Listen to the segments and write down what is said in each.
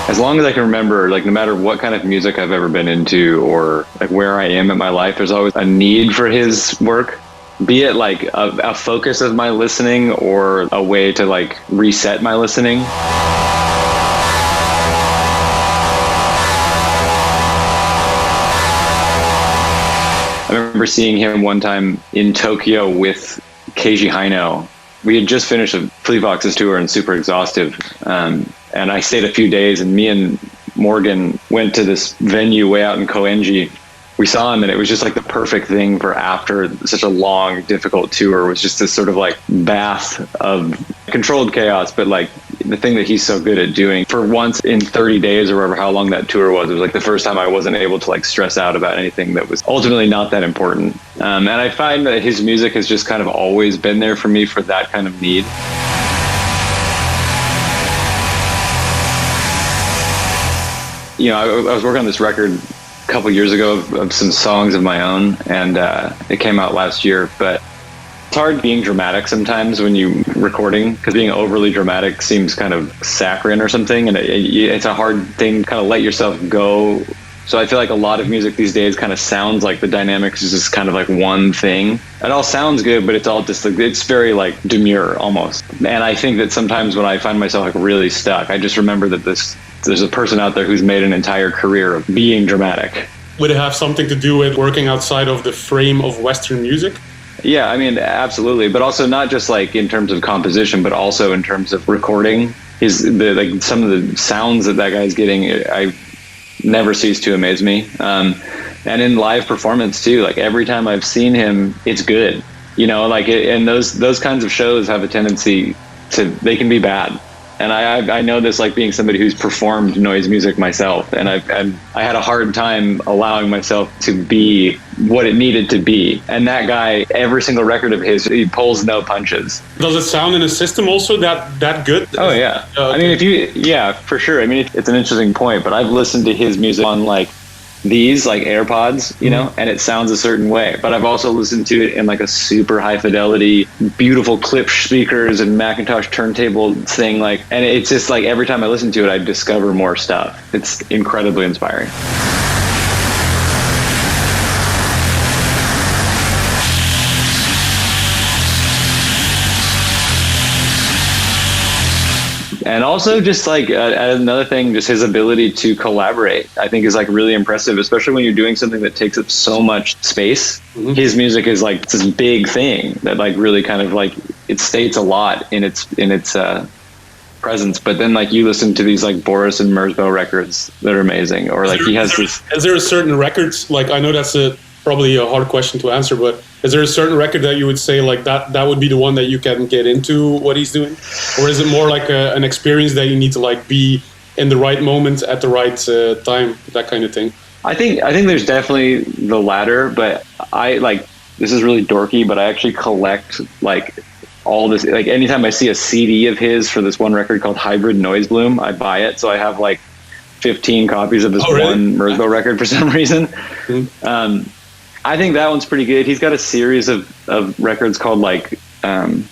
as long as I can remember, like no matter what kind of music I've ever been into or like where I am in my life, there's always a need for his work, be it like a focus of my listening or a way to like reset my listening. I remember seeing him one time in Tokyo with Keiji Haino. We had just finished a Fleet Foxes tour and super exhaustive. And I stayed a few days, and me and Morgan went to this venue way out in Koenji. We saw him, and it was just like the perfect thing for after such a long, difficult tour. It was just this sort of like bath of controlled chaos, but like the thing that he's so good at doing for once in 30 days or whatever, how long that tour was. It was like the first time I wasn't able to like stress out about anything that was ultimately not that important. And I find that his music has just kind of always been there for me for that kind of need. You know, I was working on this record a couple years ago of some songs of my own, and it came out last year, but it's hard being dramatic sometimes when you're recording, because being overly dramatic seems kind of saccharine or something, and it's a hard thing to kind of let yourself go. So I feel like a lot of music these days kind of sounds like the dynamics is just kind of like one thing. It all sounds good, but it's all just like, it's very like demure almost. And I think that sometimes when I find myself like really stuck, I just remember that there's a person out there who's made an entire career of being dramatic. Would it have something to do with working outside of the frame of Western music? Yeah, I mean, absolutely. But also not just like in terms of composition, but also in terms of recording. Like some of the sounds that guy's getting, I never cease to amaze me. And in live performance too, like every time I've seen him, it's good. You know, like and those kinds of shows have a tendency they can be bad. And I know this, like being somebody who's performed noise music myself, and I had a hard time allowing myself to be what it needed to be. And that guy, every single record of his, he pulls no punches. Does it sound in a system also that good? Oh yeah. Okay. I mean, yeah, for sure. I mean, it's an interesting point, but I've listened to his music on like these like AirPods, you know, and it sounds a certain way. But I've also listened to it in like a super high fidelity, beautiful clip speakers and Macintosh turntable thing. Like, and it's just like every time I listen to it, I discover more stuff. It's incredibly inspiring. And also just like another thing, just his ability to collaborate, I think is like really impressive, especially when you're doing something that takes up so much space. Mm-hmm. His music is like this big thing that like really kind of like it states a lot in its presence. But then like you listen to these like Boris and Merzbow records that are amazing, or like Is there a certain records, like I know that's probably a hard question to answer, but is there a certain record that you would say like that would be the one that you can get into what he's doing? Or is it more like an experience that you need to like be in the right moment at the right time, that kind of thing? I think there's definitely the latter, but I like, this is really dorky, but I actually collect like all this, like anytime I see a CD of his for this one record called Hybrid Noise Bloom, I buy it. So I have like 15 copies of this one Merzbow record for some reason. Mm-hmm. I think that one's pretty good. He's got a series of records called like, I don't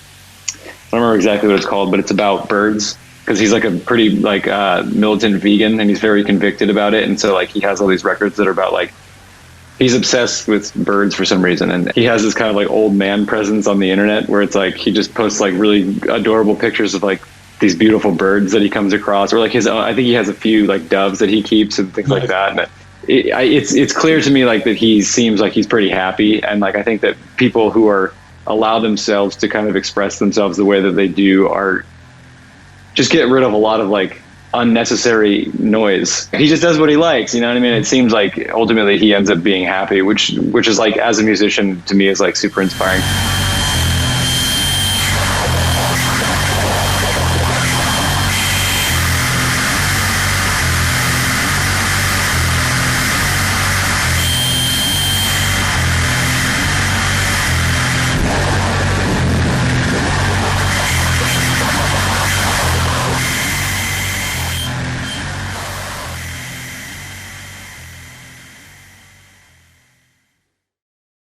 remember exactly what it's called, but it's about birds, because he's like a pretty like militant vegan, and he's very convicted about it. And so like he has all these records that are about like, he's obsessed with birds for some reason. And he has this kind of like old man presence on the internet where it's like, he just posts like really adorable pictures of like these beautiful birds that he comes across, or like his own, I think he has a few like doves that he keeps and things like that. And it's clear to me like that he seems like he's pretty happy, and like I think that people who allow themselves to kind of express themselves the way that they do are just get rid of a lot of like unnecessary noise. He just does what he likes, you know what I mean? It seems like ultimately he ends up being happy, which is like, as a musician, to me is like super inspiring.